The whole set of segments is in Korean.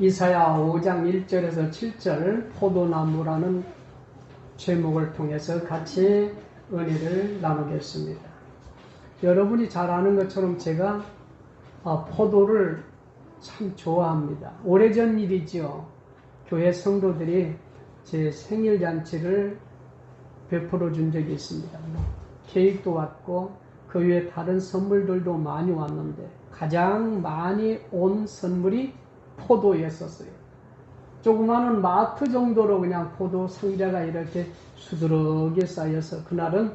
이사야 5장 1절에서 7절 포도나무라는 제목을 통해서 같이 은혜를 나누겠습니다. 여러분이 잘 아는 것처럼 제가 포도를 참 좋아합니다. 오래전 일이죠. 교회 성도들이 제 생일 잔치를 베풀어 준 적이 있습니다. 케이크도 왔고 그 외에 다른 선물들도 많이 왔는데 가장 많이 온 선물이 포도였었어요. 조그마한 마트 정도로 그냥 포도 상자가 이렇게 수두룩이 쌓여서 그날은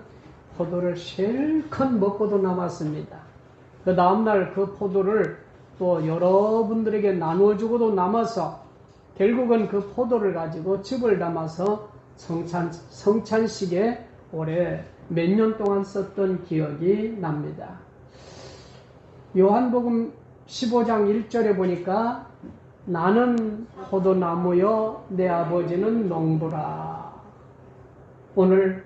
포도를 실컷 먹고도 남았습니다. 그 다음날 그 포도를 또 여러분들에게 나누어주고도 남아서 결국은 그 포도를 가지고 즙을 담아서 성찬식에 올해 몇 년 동안 썼던 기억이 납니다. 요한복음 15장 1절에 보니까 나는 포도나무여 내 아버지는 농부라. 오늘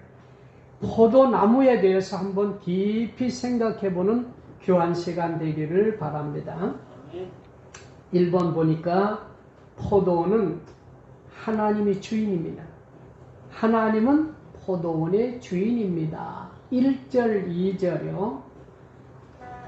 포도나무에 대해서 한번 깊이 생각해보는 귀한 시간 되기를 바랍니다. 1번 보니까 포도원은 하나님이 주인입니다. 하나님은 포도원의 주인입니다. 1절, 2절이요.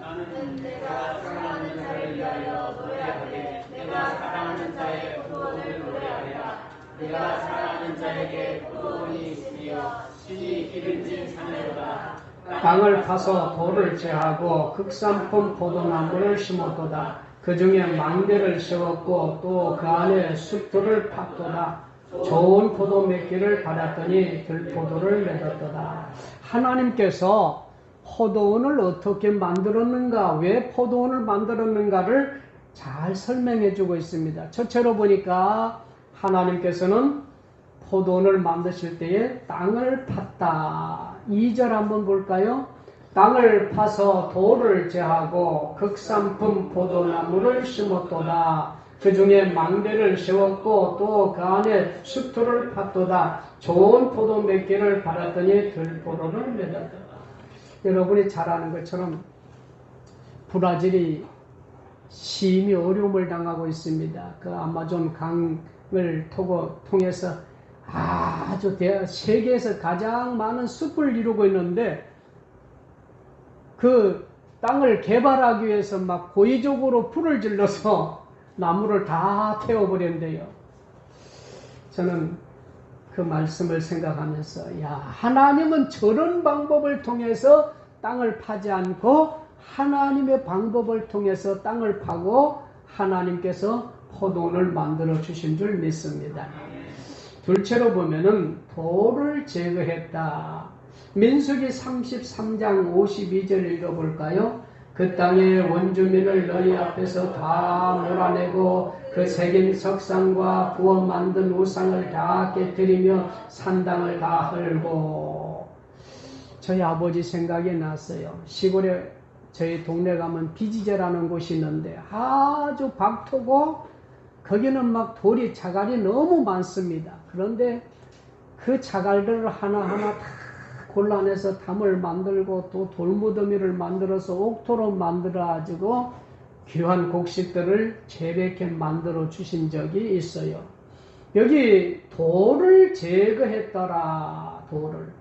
나는 내가 사랑하는 자를 위하여 노래하되 내가 사랑하는 자의 포도원을 노래하리라. 내가 사랑하는 자에게 포도원이 있으며 신이 기름진 자녀로다. 땅을 파서 돌을 제하고 극산품 포도나무를 심었도다. 그 중에 망대를 세웠고 또 그 안에 숲들을 팠도다. 좋은 포도 맺기를 받았더니 들포도를 맺었도다. 하나님께서 포도원을 어떻게 만들었는가, 왜 포도원을 만들었는가를 잘 설명해 주고 있습니다. 첫째로 보니까 하나님께서는 포도원을 만드실 때에 땅을 팠다. 2절 한번 볼까요? 땅을 파서 돌을 제하고 극산품 포도나무를 심었도다. 그 중에 망대를 세웠고 또 그 안에 숲들을 팠도다. 좋은 포도 맺기를 바랐더니 들포도를 맺었다. 여러분이 잘 아는 것처럼 브라질이 심히 어려움을 당하고 있습니다. 그 아마존 강을 통해서 아주 세계에서 가장 많은 숲을 이루고 있는데 그 땅을 개발하기 위해서 막 고의적으로 불을 질러서 나무를 다 태워버렸는데요. 저는 그 말씀을 생각하면서 하나님은 저런 방법을 통해서 땅을 파지 않고 하나님의 방법을 통해서 땅을 파고 하나님께서 포도원을 만들어 주신 줄 믿습니다. 둘째로 보면은 돌을 제거했다. 민수기 33장 52절 읽어볼까요? 그 땅의 원주민을 너희 앞에서 다 몰아내고 그 새긴 석상과 구워 만든 우상을 다 깨뜨리며 산당을 다 헐고. 저희 아버지 생각이 났어요. 시골에 저희 동네 가면 비지제라는 곳이 있는데 아주 박토고 거기는 막 돌이 자갈이 너무 많습니다. 그런데 그 자갈들을 하나하나 다 골라내서 담을 만들고 또 돌무더미를 만들어서 옥토로 만들어가지고 귀한 곡식들을 재배케 만들어 주신 적이 있어요. 여기 돌을 제거했더라. 돌을.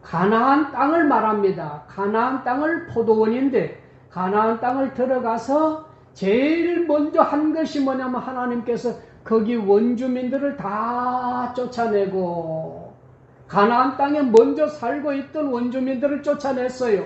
가나안 땅을 말합니다. 가나안 땅을 포도원인데 가나안 땅을 들어가서 제일 먼저 한 것이 뭐냐면 하나님께서 거기 원주민들을 다 쫓아내고 가나안 땅에 먼저 살고 있던 원주민들을 쫓아냈어요.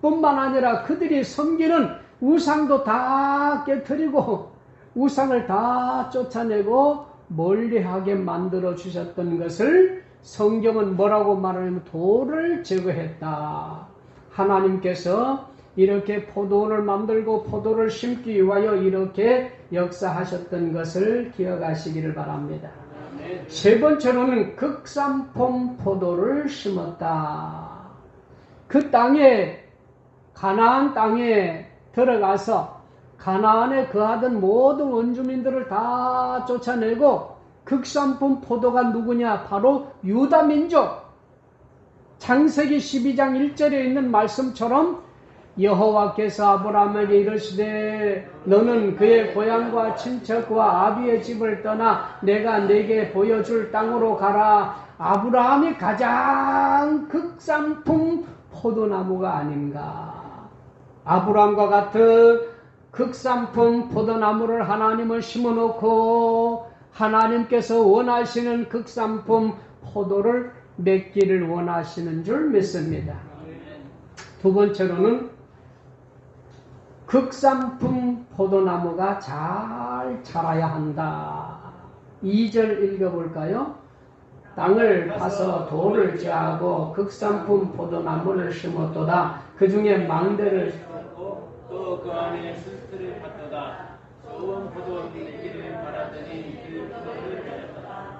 뿐만 아니라 그들이 섬기는 우상도 다 깨뜨리고 우상을 다 쫓아내고 멀리하게 만들어 주셨던 것을 성경은 뭐라고 말하냐면 돌을 제거했다. 하나님께서 이렇게 포도원을 만들고 포도를 심기 위하여 이렇게 역사하셨던 것을 기억하시기를 바랍니다. 세 번째로는 극산품 포도를 심었다. 그 땅에 가나안 땅에 들어가서 가나안에 거하던 모든 원주민들을 다 쫓아내고 극산품 포도가 누구냐? 바로 유다민족. 창세기 12장 1절에 있는 말씀처럼 여호와께서 아브라함에게 이르시되 너는 그의 고향과 친척과 아비의 집을 떠나 내가 네게 보여줄 땅으로 가라. 아브라함이 가장 극산품 포도나무가 아닌가. 아브라함과 같은 극산품 포도나무를 하나님은 심어놓고 하나님께서 원하시는 극산품 포도를 맺기를 원하시는 줄 믿습니다. 두 번째로는 극산품 포도나무가 잘 자라야 한다. 2절 읽어볼까요? 땅을 파서 돌을 제하고 극산품 포도나무를 심었도다. 그 중에 망대를 심었고 또 그 안에 술들을 받도다. 좋은 포도 맺기를 바라더니 그 포도를 맺었다.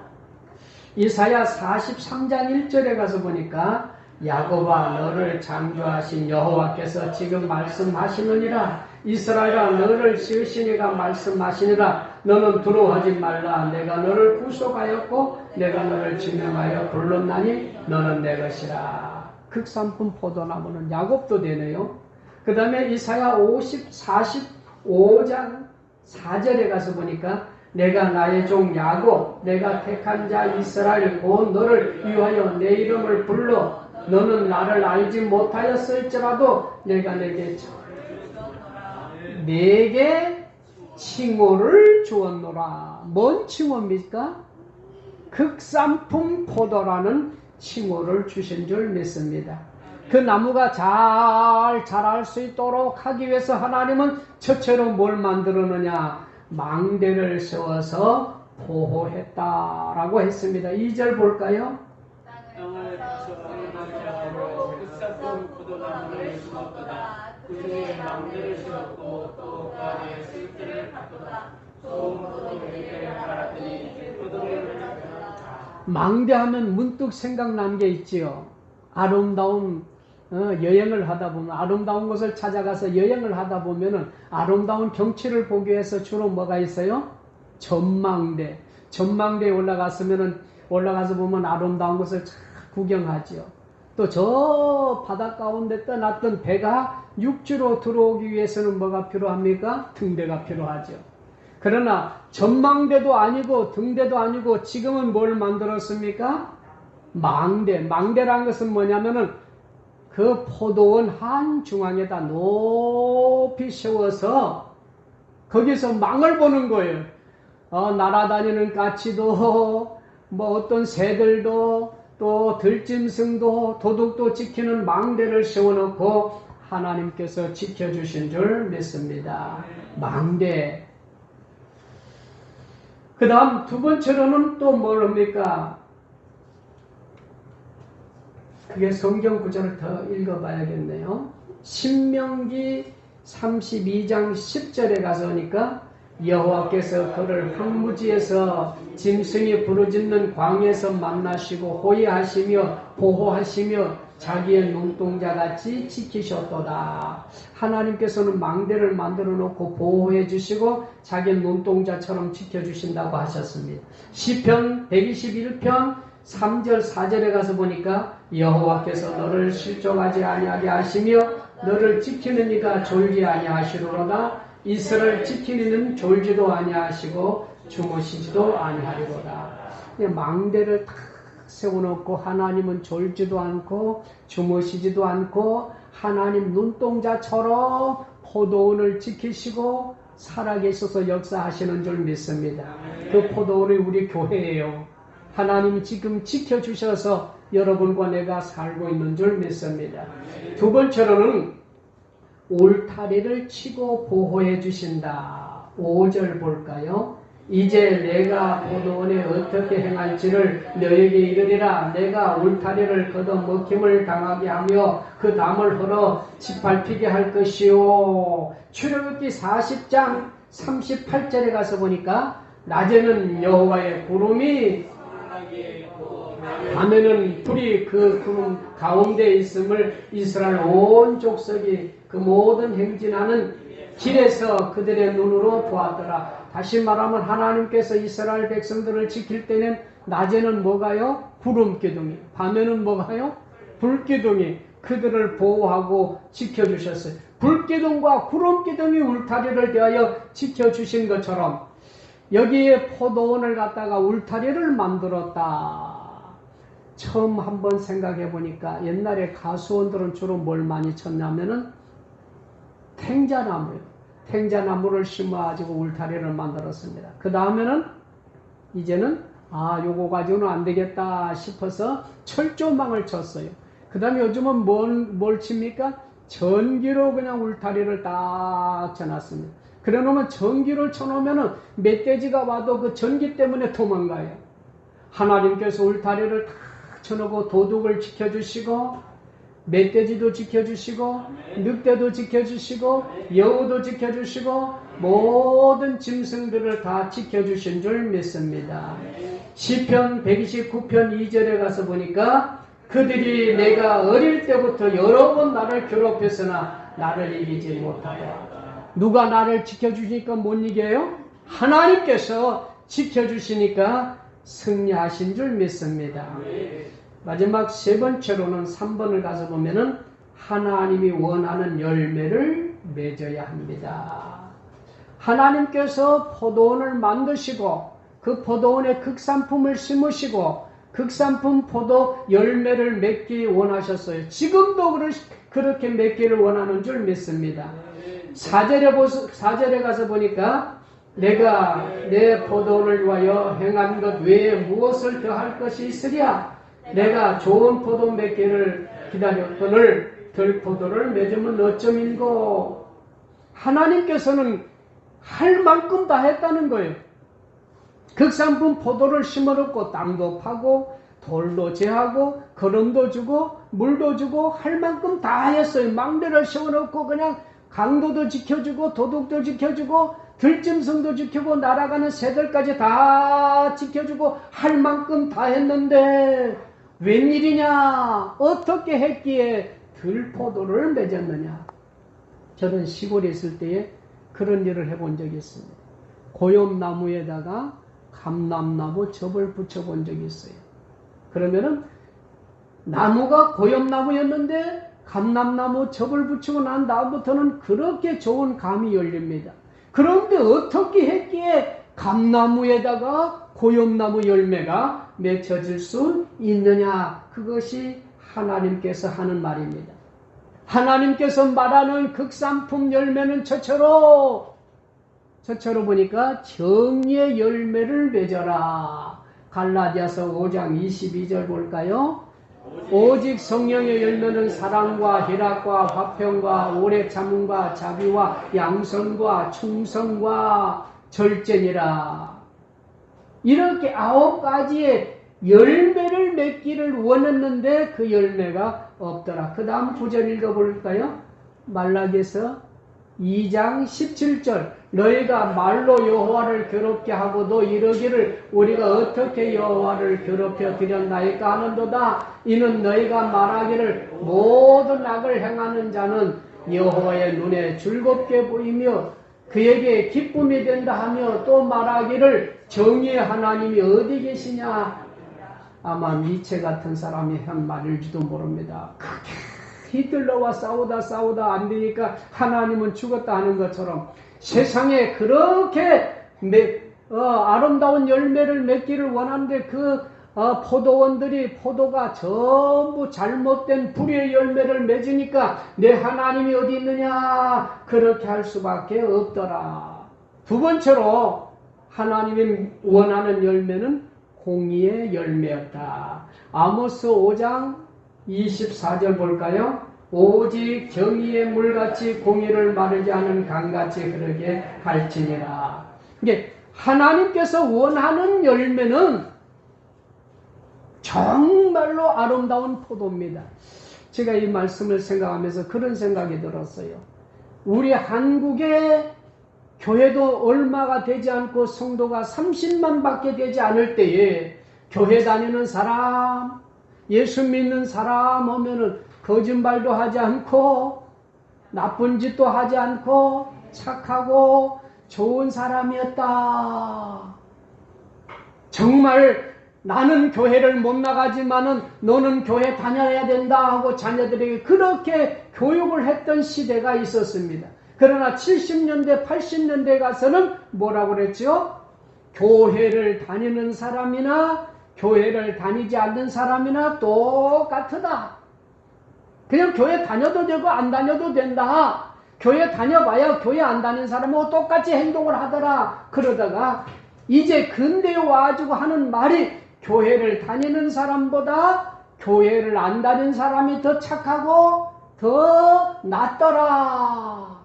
이사야 43장 1절에 가서 보니까 야곱아 너를 창조하신 여호와께서 지금 말씀하시느니라. 이스라엘아 너를 지으시니가 말씀하시니라. 너는 두려워하지 말라. 내가 너를 구속하였고 내가 너를 지명하여 불렀나니 너는 내 것이라. 극산품 포도나무는 야곱도 되네요. 그 다음에 이사야 45장 4절에 가서 보니까 내가 나의 종 야곱 내가 택한 자 이스라엘 곧 너를 위하여 내 이름을 불러 너는 나를 알지 못하였을지라도 내가 내게 칭호를 주었노라. 뭔 칭호입니까? 극산품 포도라는 칭호를 주신 줄 믿습니다. 그 나무가 잘 자랄 수 있도록 하기 위해서 하나님은 첫째로 뭘 만들었느냐? 망대를 세워서 보호했다라고 했습니다. 2절 볼까요? 땅을 파서 돌을 극산품 포도나무를 심었도다. 그 중에 망대를 심었고 또 그 안에 술들을 받도다. 좋은 포도 맺기를 바라더니 그 포도를 맺었다. 망대하면 문득 생각난 게 있지요. 아름다운 여행을 하다 보면 아름다운 곳을 찾아가서 여행을 하다 보면은 아름다운 경치를 보기 위해서 주로 뭐가 있어요? 전망대. 전망대에 올라가서 보면 아름다운 곳을 쫙 구경하지요. 또 저 바다 가운데 떠났던 배가 육지로 들어오기 위해서는 뭐가 필요합니까? 등대가 필요하죠. 그러나 전망대도 아니고 등대도 아니고 지금은 뭘 만들었습니까? 망대. 망대라는 것은 뭐냐면은 그 포도원 한 중앙에다 높이 세워서 거기서 망을 보는 거예요. 날아다니는 까치도 뭐 어떤 새들도 또 들짐승도 도둑도 지키는 망대를 세워놓고 하나님께서 지켜주신 줄 믿습니다. 망대. 그 다음 두 번째로는 또 뭡니까? 그게 성경 구절을 더 읽어봐야겠네요. 신명기 32장 10절에 가서 오니까 여호와께서 그를 황무지에서 짐승이 부르짖는 광에서 만나시고 호위하시며 보호하시며 자기의 눈동자같이 지키셨도다. 하나님께서는 망대를 만들어 놓고 보호해 주시고 자기의 눈동자처럼 지켜주신다고 하셨습니다. 시편 121편 3절 4절에 가서 보니까 여호와께서 너를 실족하지 아니하게 하시며 너를 지키는 이가 졸지 아니하시리로다. 이스라엘 지키는 이는 졸지도 아니하시고 주무시지도 아니하리로다. 망대를 탁 세워놓고 하나님은 졸지도 않고 주무시지도 않고 하나님 눈동자처럼 포도원을 지키시고 살아계셔서 역사하시는 줄 믿습니다. 그 포도원이 우리 교회예요. 하나님이 지금 지켜주셔서 여러분과 내가 살고 있는 줄 믿습니다. 두 번째로는 울타리를 치고 보호해 주신다. 5절 볼까요? 이제 내가 포도원에 어떻게 행할지를 너에게 이르리라. 내가 울타리를 걷어먹힘을 당하게 하며 그 담을 헐어 짓밟히게 할 것이요. 출애굽기 40장 38절에 가서 보니까 낮에는 여호와의 구름이 밤에는 불이 그 구름 가운데 있음을 이스라엘 온 족속이 그 모든 행진하는 길에서 그들의 눈으로 보았더라. 다시 말하면 하나님께서 이스라엘 백성들을 지킬 때는 낮에는 뭐가요? 구름 기둥이. 밤에는 뭐가요? 불 기둥이. 그들을 보호하고 지켜주셨어요. 불기둥과 구름기둥이 울타리를 대하여 지켜주신 것처럼 여기에 포도원을 갖다가 울타리를 만들었다. 처음 한번 생각해 보니까 옛날에 가수원들은 주로 뭘 많이 쳤냐면은 탱자나무요. 탱자나무를 심어가지고 울타리를 만들었습니다. 그 다음에는 이제는 요거 가지고는 안 되겠다 싶어서 철조망을 쳤어요. 그 다음에 요즘은 뭘 칩니까? 전기로 그냥 울타리를 딱 쳐놨습니다. 그래 놓으면 전기를 쳐놓으면은 멧돼지가 와도 그 전기 때문에 도망가요. 하나님께서 울타리를 딱 쳐놓고 도둑을 지켜주시고 멧돼지도 지켜주시고 늑대도 지켜주시고 여우도 지켜주시고 모든 짐승들을 다 지켜주신 줄 믿습니다. 시편 129편 2절에 가서 보니까 그들이 내가 어릴 때부터 여러 번 나를 괴롭혔으나 나를 이기지 못하여. 누가 나를 지켜주시니까 못 이겨요? 하나님께서 지켜주시니까 승리하신 줄 믿습니다. 마지막 세 번째로는 3번을 가서 보면은 하나님이 원하는 열매를 맺어야 합니다. 하나님께서 포도원을 만드시고 그 포도원에 극산품을 심으시고 극산품 포도 열매를 맺기 원하셨어요. 지금도 그렇게 맺기를 원하는 줄 믿습니다. 4절에 가서 보니까 내가 내 포도원을 위하여 행한 것 외에 무엇을 더 할 것이 있으랴? 내가 좋은 포도 맺기를 기다렸거늘 들포도를 맺으면 어쩌민고. 하나님께서는 할 만큼 다 했다는 거예요. 극산품 포도를 심어놓고 땅도 파고 돌도 제하고 거름도 주고 물도 주고 할 만큼 다 했어요. 망대를 심어놓고 그냥 강도도 지켜주고 도둑도 지켜주고 들짐승도 지키고 날아가는 새들까지 다 지켜주고 할 만큼 다 했는데 웬일이냐? 어떻게 했기에 들포도를 맺었느냐? 저는 시골에 있을 때에 그런 일을 해본 적이 있습니다. 고염나무에다가 감람나무 접을 붙여본 적이 있어요. 그러면은 나무가 고염나무였는데 감람나무 접을 붙이고 난 다음부터는 그렇게 좋은 감이 열립니다. 그런데 어떻게 했기에 감나무에다가 고염나무 열매가 맺혀질 수 있느냐? 그것이 하나님께서 하는 말입니다. 하나님께서 말하는 극산품 열매는 저처로 보니까 정의의 열매를 맺어라. 갈라디아서 5장 22절 볼까요? 오직 성령의 열매는 사랑과 희락과 화평과 오래 참음과 자비와 양선과 충성과 절제니라. 이렇게 9가지의 열매를 맺기를 원했는데 그 열매가 없더라. 그 다음 9절 읽어볼까요? 말라기에서 2장 17절 너희가 말로 여호와를 괴롭게 하고도 이러기를 우리가 어떻게 여호와를 괴롭혀 드렸나이까 하는도다. 이는 너희가 말하기를 모든 악을 행하는 자는 여호와의 눈에 즐겁게 보이며 그에게 기쁨이 된다 하며 또 말하기를 정의의 하나님이 어디 계시냐. 아마 미체 같은 사람이 한 말일지도 모릅니다. 히틀러와 싸우다 안 되니까 하나님은 죽었다 하는 것처럼 세상에 그렇게 아름다운 열매를 맺기를 원하는데 그 포도원들이 포도가 전부 잘못된 불의의 열매를 맺으니까 내 하나님이 어디 있느냐 그렇게 할 수밖에 없더라. 두 번째로 하나님이 원하는 열매는 공의의 열매였다. 아모스 5장 24절 볼까요? 오직 정의의 물같이 공의를 마르지 않은 강같이 흐르게 할지니라. 이게 하나님께서 원하는 열매는 정말로 아름다운 포도입니다. 제가 이 말씀을 생각하면서 그런 생각이 들었어요. 우리 한국의 교회도 얼마가 되지 않고 성도가 30만 밖에 되지 않을 때에 교회 다니는 사람, 예수 믿는 사람 오면은 거짓말도 하지 않고 나쁜 짓도 하지 않고 착하고 좋은 사람이었다. 정말 나는 교회를 못 나가지만은 너는 교회 다녀야 된다 하고 자녀들에게 그렇게 교육을 했던 시대가 있었습니다. 그러나 70년대, 80년대 가서는 뭐라고 그랬죠? 교회를 다니는 사람이나 교회를 다니지 않는 사람이나 똑같다. 그냥 교회 다녀도 되고 안 다녀도 된다. 교회 다녀봐야 교회 안 다니는 사람하고 똑같이 행동을 하더라. 그러다가 이제 근대에 와가지고 하는 말이 교회를 다니는 사람보다 교회를 안 다니는 사람이 더 착하고 더 낫더라.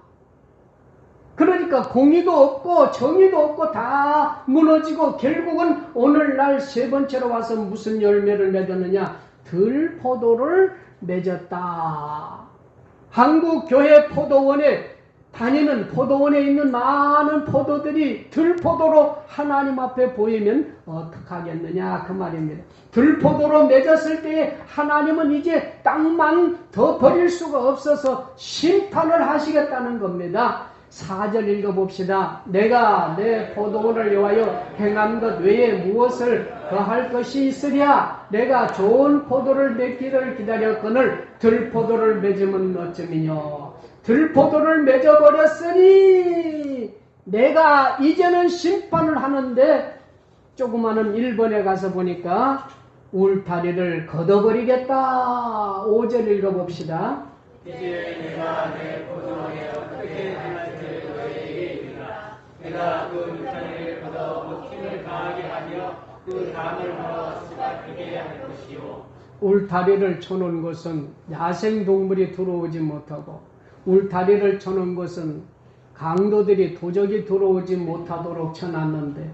그러니까 공의도 없고 정의도 없고 다 무너지고 결국은 오늘날 세 번째로 와서 무슨 열매를 맺었느냐? 들포도를 맺었다. 한국교회 포도원에 다니는 포도원에 있는 많은 포도들이 들포도로 하나님 앞에 보이면 어떡하겠느냐 그 말입니다. 들포도로 맺었을 때에 하나님은 이제 땅만 더 버릴 수가 없어서 심판을 하시겠다는 겁니다. 4절 읽어봅시다. 내가 내 포도원을 위하여 행한 것 외에 무엇을 더할 것이 있으랴. 내가 좋은 포도를 맺기를 기다렸거늘 들포도를 맺으면 어쩌미뇨. 들포도를 맺어버렸으니 내가 이제는 심판을 하는데 조그마한 1번에 가서 보니까 울타리를 걷어버리겠다. 5절 읽어봅시다. 이제 내가 내 포도원에 어떻게 행할지 너희에게 이르라. 내가 그 울타리를 걷어 먹힘을 당하게 하며 그 담을 물어 쓰다리게 할 것이요. 울타리를 쳐놓은 것은 야생동물이 들어오지 못하고 울타리를 쳐놓은 것은 강도들이 도적이 들어오지 못하도록 쳐놨는데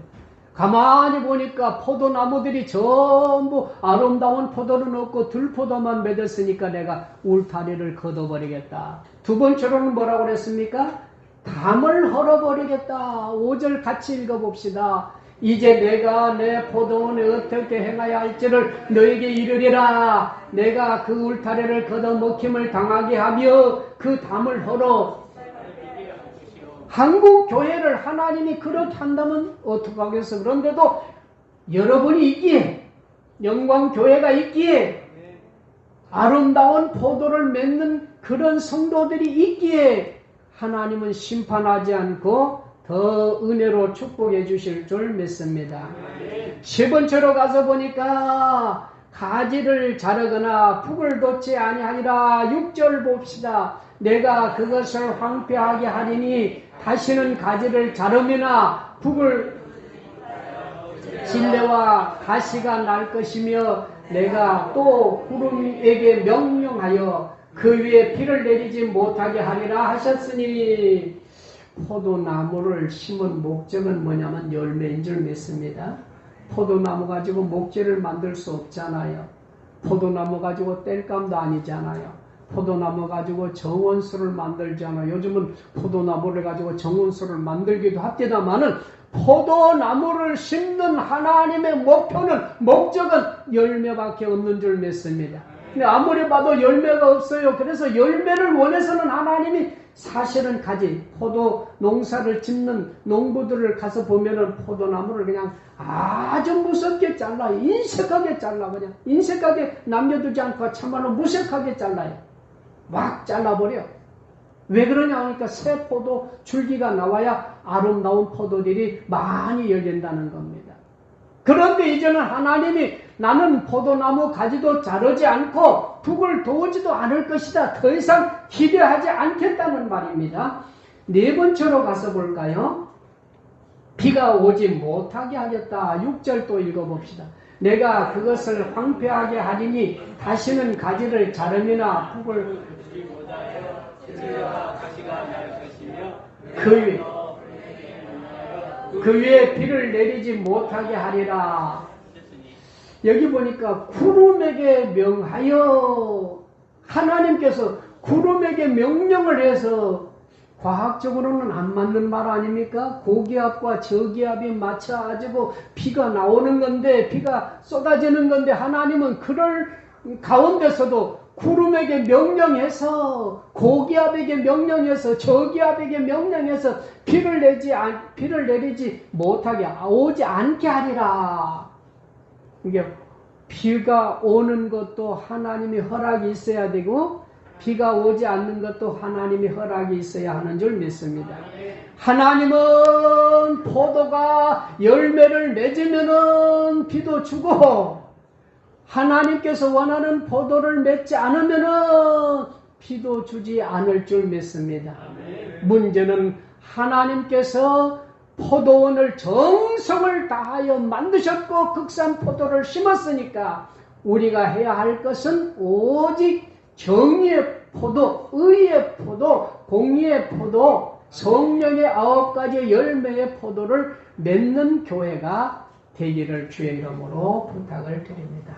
가만히 보니까 포도나무들이 전부 아름다운 포도는 없고 들포도만 맺었으니까 내가 울타리를 걷어버리겠다. 두 번째로는 뭐라고 그랬습니까? 담을 헐어버리겠다. 5절 같이 읽어봅시다. 이제 내가 내 포도원에 어떻게 행하여 할지를 너에게 이르리라. 내가 그 울타리를 걷어먹힘을 당하게 하며 그 담을 헐어. 한국 교회를 하나님이 그렇게 한다면 어떡하겠어. 그런데도 여러분이 있기에 영광 교회가 있기에 아름다운 포도를 맺는 그런 성도들이 있기에 하나님은 심판하지 않고 더 은혜로 축복해 주실 줄 믿습니다. 세 번째로 가서 보니까 가지를 자르거나 북을 돋지 아니하니라. 6절 봅시다. 내가 그것을 황폐하게 하리니 다시는 가지를 자르거나 북을 진레와 가시가 날 것이며 내가 또 구름에게 명령하여 그 위에 비를 내리지 못하게 하리라 하셨으니 포도나무를 심은 목적은 뭐냐면 열매인 줄 믿습니다. 포도나무 가지고 목재를 만들 수 없잖아요. 포도나무 가지고 땔감도 아니잖아요. 포도나무 가지고 정원수를 만들잖아요. 요즘은 포도나무를 가지고 정원수를 만들기도 합니다만은 포도나무를 심는 하나님의 목표는 목적은 열매밖에 없는 줄 믿습니다. 근데 아무리 봐도 열매가 없어요. 그래서 열매를 원해서는 하나님이 사실은 가지 포도 농사를 짓는 농부들을 가서 보면은 포도나무를 그냥 아주 무섭게 잘라요. 인색하게 잘라 그냥 인색하게 남겨두지 않고 참말로 무색하게 잘라요. 막 잘라버려. 왜 그러냐 하니까 새 포도 줄기가 나와야 아름다운 포도들이 많이 열린다는 겁니다. 그런데 이제는 하나님이 나는 포도나무 가지도 자르지 않고 북을 도우지도 않을 것이다. 더 이상 기대하지 않겠다는 말입니다. 네 번째로 가서 볼까요? 비가 오지 못하게 하겠다. 6절 또 읽어봅시다. 내가 그것을 황폐하게 하리니 다시는 가지를 자르미나 북을 그 위에 비를 내리지 못하게 하리라. 여기 보니까 구름에게 명하여 하나님께서 구름에게 명령을 해서 과학적으로는 안 맞는 말 아닙니까? 고기압과 저기압이 맞춰가지고 비가 나오는 건데 비가 쏟아지는 건데 하나님은 그럴 가운데서도 구름에게 명령해서 고기압에게 명령해서 저기압에게 명령해서 비를 내리지 못하게 오지 않게 하리라. 이게 비가 오는 것도 하나님의 허락이 있어야 되고 비가 오지 않는 것도 하나님의 허락이 있어야 하는 줄 믿습니다. 하나님은 포도가 열매를 맺으면은 비도 주고 하나님께서 원하는 포도를 맺지 않으면은 비도 주지 않을 줄 믿습니다. 문제는 하나님께서 포도원을 정성을 다하여 만드셨고 극산 포도를 심었으니까 우리가 해야 할 것은 오직 정의의 포도, 의의 포도, 공의의 포도, 성령의 9가지 열매의 포도를 맺는 교회가 되기를 주의 이름으로 부탁을 드립니다.